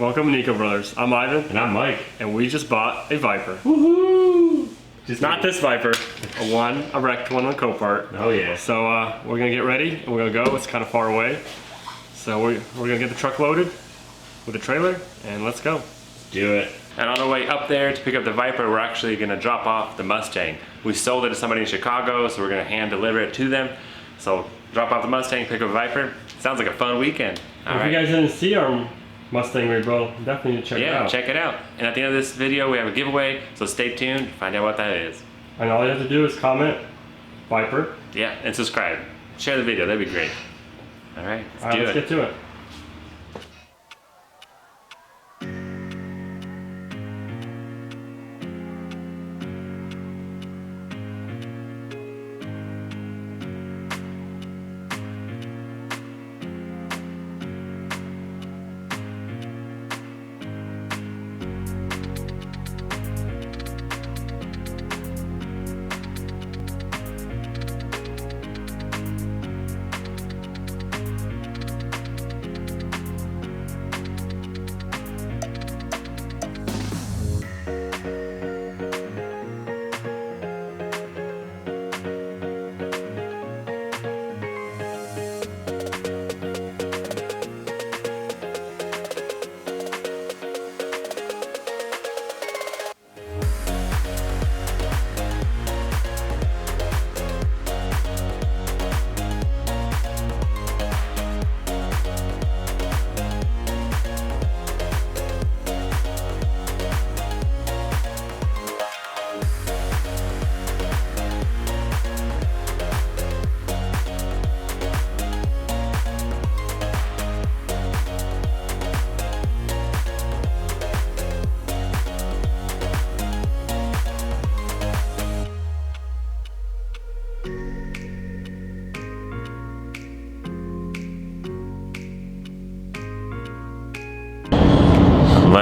Welcome to Nico Brothers. I'm Ivan. And I'm Mike. And we just bought a Viper. Woohoo! Just not this Viper. A wrecked one on Copart. Oh yeah. So we're gonna get ready and we're gonna go. It's kind of far away. So we're gonna get the truck loaded with the trailer and let's go. Do it. And on our way up there to pick up the Viper, we're actually gonna drop off the Mustang. We sold it to somebody in Chicago, so we're gonna hand deliver it to them. So drop off the Mustang, pick up a Viper. Sounds like a fun weekend. If you guys didn't see our Mustang rebuild, definitely need to check it out. Yeah, check it out. And at the end of this video, we have a giveaway, so stay tuned to find out what that is. And all you have to do is comment Viper. Yeah, and subscribe. Share the video, that'd be great. All right, let's get to it.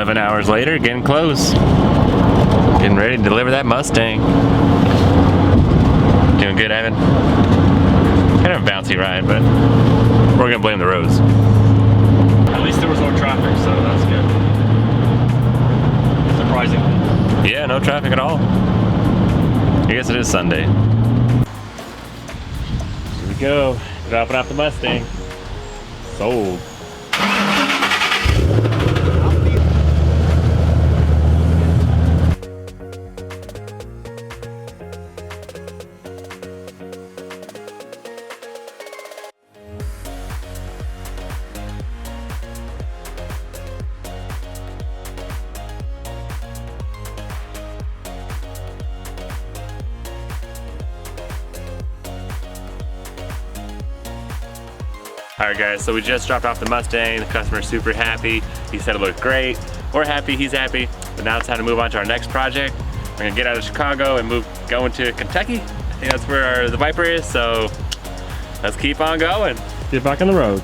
Hours later, getting close. Getting ready to deliver that Mustang. Doing good, Evan? Kind of a bouncy ride, but we're gonna blame the roads. At least there was no traffic, so that's good. Surprisingly. Yeah, no traffic at all. I guess it is Sunday. Here we go. Dropping off the Mustang. Sold. Alright guys, so we just dropped off the Mustang. The customer's super happy. He said it looked great. We're happy, he's happy. But now it's time to move on to our next project. We're gonna get out of Chicago and go into Kentucky. I think that's where the Viper is, so let's keep on going. Get back on the road.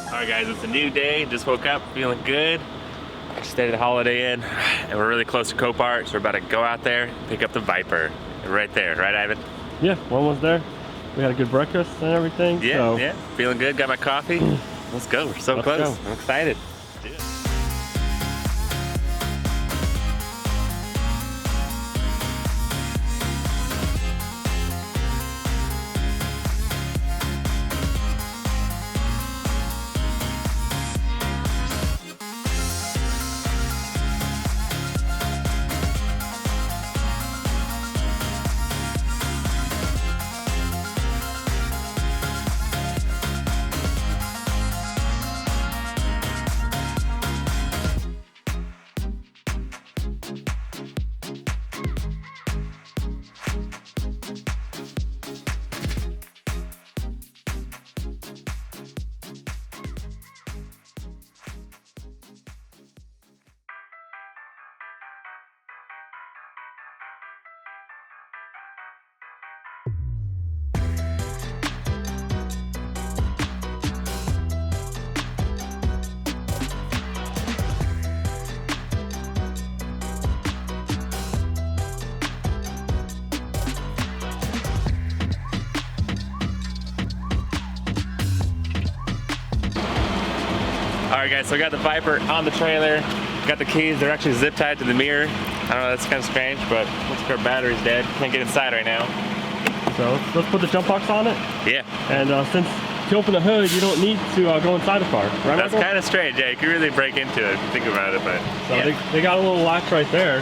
Alright guys, it's a new day. Just woke up feeling good. Stayed at the Holiday Inn and we're really close to Copart, so we're about to go out there and pick up the Viper. Right there, right Ivan? Yeah, one was there. We had a good breakfast and everything. Yeah, so. Yeah. Feeling good, got my coffee. Let's go, we're so close. Go. I'm excited. Alright guys, so we got the Viper on the trailer. Got the keys, they're actually zip tied to the mirror. I don't know, that's kind of strange, but looks like our battery's dead. Can't get inside right now. So let's put the jump box on it. Yeah. And since you open the hood, you don't need to go inside the car, right? That's kind of strange, yeah. You can really break into it if you think about it, but so yeah. they got a little latch right there.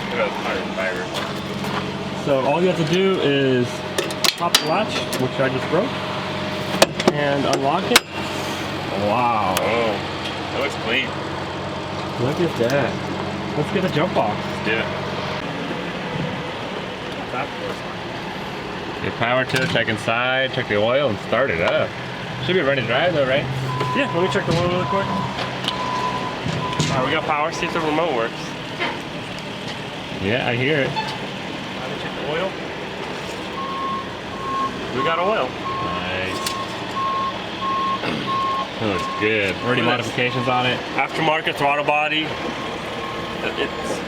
Look at those Viper. So all you have to do is pop the latch, which I just broke, and unlock it. Wow. Oh, that looks clean. Look at that. Let's get the jump box. Let's do it. Get power to it, check inside, check the oil, and start it up. Should be ready to drive though, right? Yeah, let me check the oil really quick. Alright, we got power, see if the remote works. Yeah, I hear it. Let me check the oil. We got oil. Nice. That looks good. Already modifications on it. Aftermarket throttle body.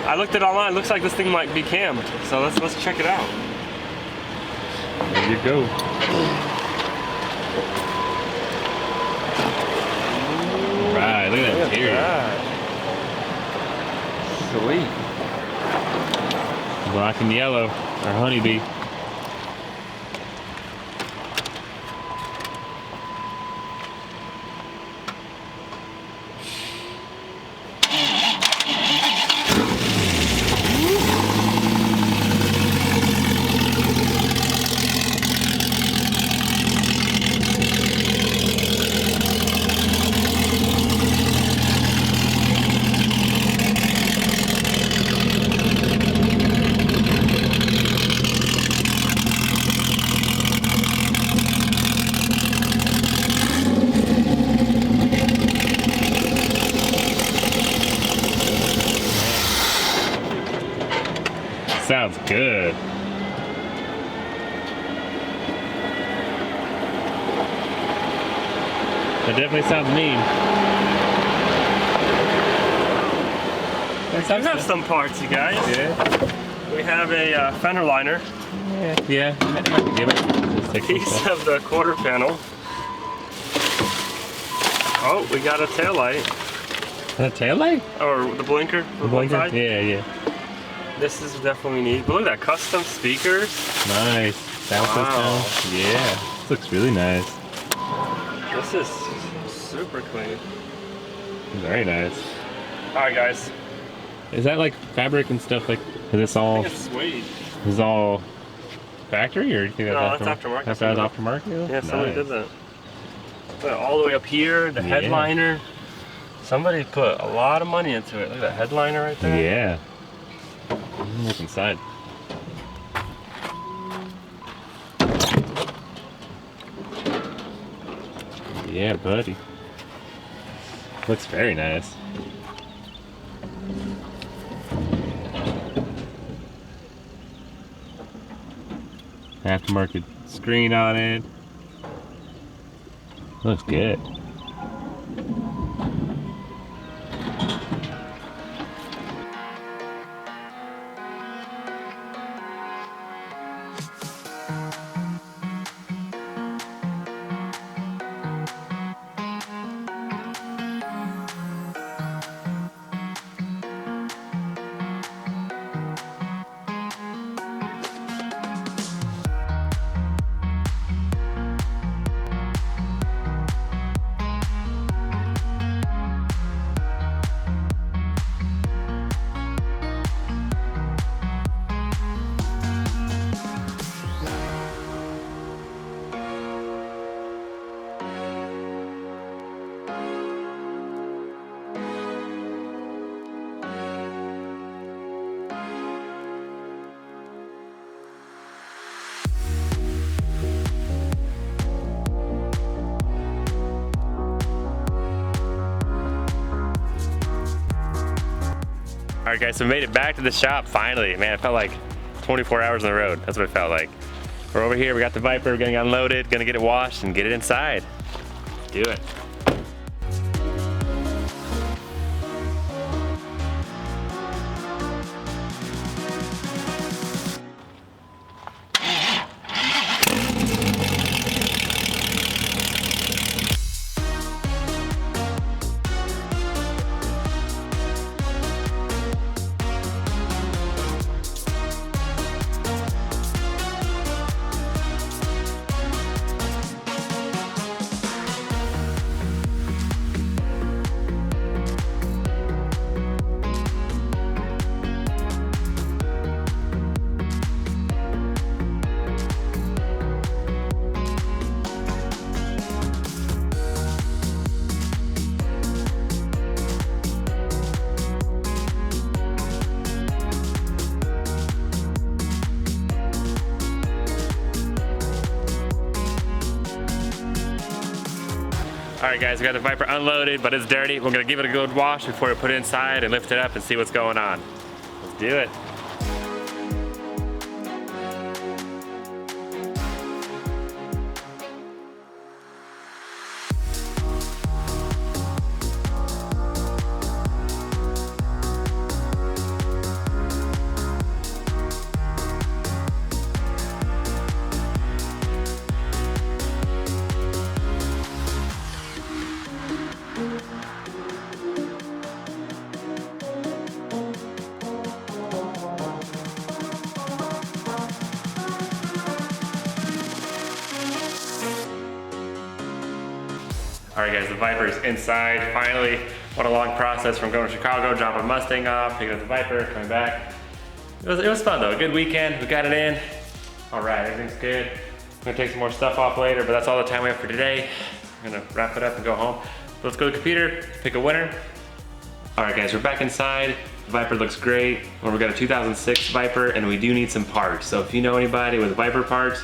I looked it online. It looks like this thing might be cammed. So let's check it out. There you go. Right, look at that interior. Sweet. Black and yellow, our honeybee. Sounds good. That definitely sounds mean. We have some parts, you guys. Yeah. We have a fender liner. Yeah. I think I can give it. A piece of the quarter panel. Oh, we got a taillight. A taillight? Or the blinker. The blinker? Yeah. This is definitely neat. But look at that, custom speakers. Nice. Sound system. Yeah. This looks really nice. This is super clean. Very nice. Alright guys. Is that like fabric and stuff? Like, is this all? I think it's sweet. Is this all factory, or do you think that's aftermarket? That's aftermarket? Yeah, somebody did that. Look, all the way up here, the headliner. Somebody put a lot of money into it. Look at that headliner right there. Yeah. Look inside. Yeah, buddy. Looks very nice. Aftermarket screen on it. Looks good. All right guys, so we made it back to the shop finally. Man, it felt like 24 hours on the road. That's what it felt like. We're over here, we got the Viper, we're getting unloaded, gonna get it washed and get it inside. Let's do it. right guys, we got the Viper unloaded, but it's dirty. We're gonna give it a good wash before we put it inside and lift it up and see what's going on. Let's do it. All right guys, the Viper is inside, finally. What a long process from going to Chicago, dropping a Mustang off, picking up the Viper, coming back. It was fun though, good weekend, we got it in. All right, everything's good. I'm gonna take some more stuff off later, but that's all the time we have for today. I'm gonna wrap it up and go home. So let's go to the computer, pick a winner. All right guys, we're back inside. The Viper looks great. Well, we got a 2006 Viper and we do need some parts. So if you know anybody with Viper parts,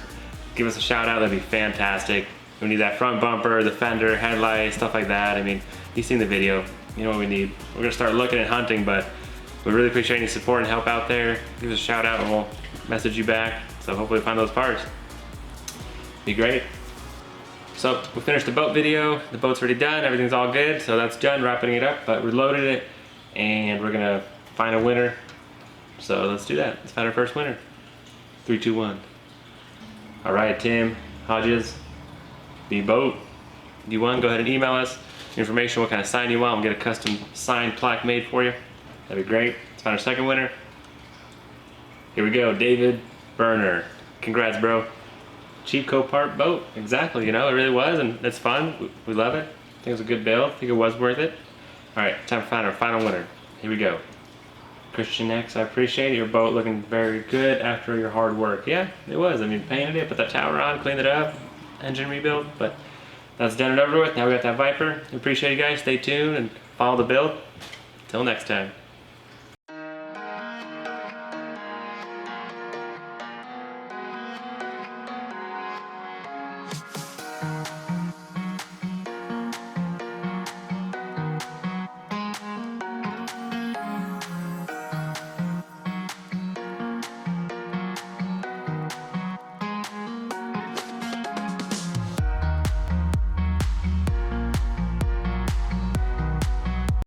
give us a shout out, that'd be fantastic. We need that front bumper, the fender, headlights, stuff like that. I mean, you've seen the video, you know what we need. We're gonna start looking and hunting, but we really appreciate any support and help out there. Give us a shout out and we'll message you back. So hopefully find those parts. Be great. So we finished the boat video. The boat's already done, everything's all good. So that's done, wrapping it up, but we loaded it and we're gonna find a winner. So let's do that. Let's find our first winner. 3, 2, 1. All right, Tim Hodges. The boat you won, go ahead and email us information, what kind of sign you want. We'll get a custom signed plaque made for you. That'd be great. Let's find our second winner. Here we go, David Berner. Congrats, bro. Cheap Copart boat, exactly, you know, it really was, and it's fun. We love it. I think it was a good build. I think it was worth it. All right, time to find our final winner. Here we go. Christian X, I appreciate it. Your boat looking very good after your hard work. Yeah, it was. I mean, painted it, put that tower on, cleaned it up. Engine rebuild, but that's done and over with. Now we got that Viper. We appreciate you guys. Stay tuned and follow the build. Till next time.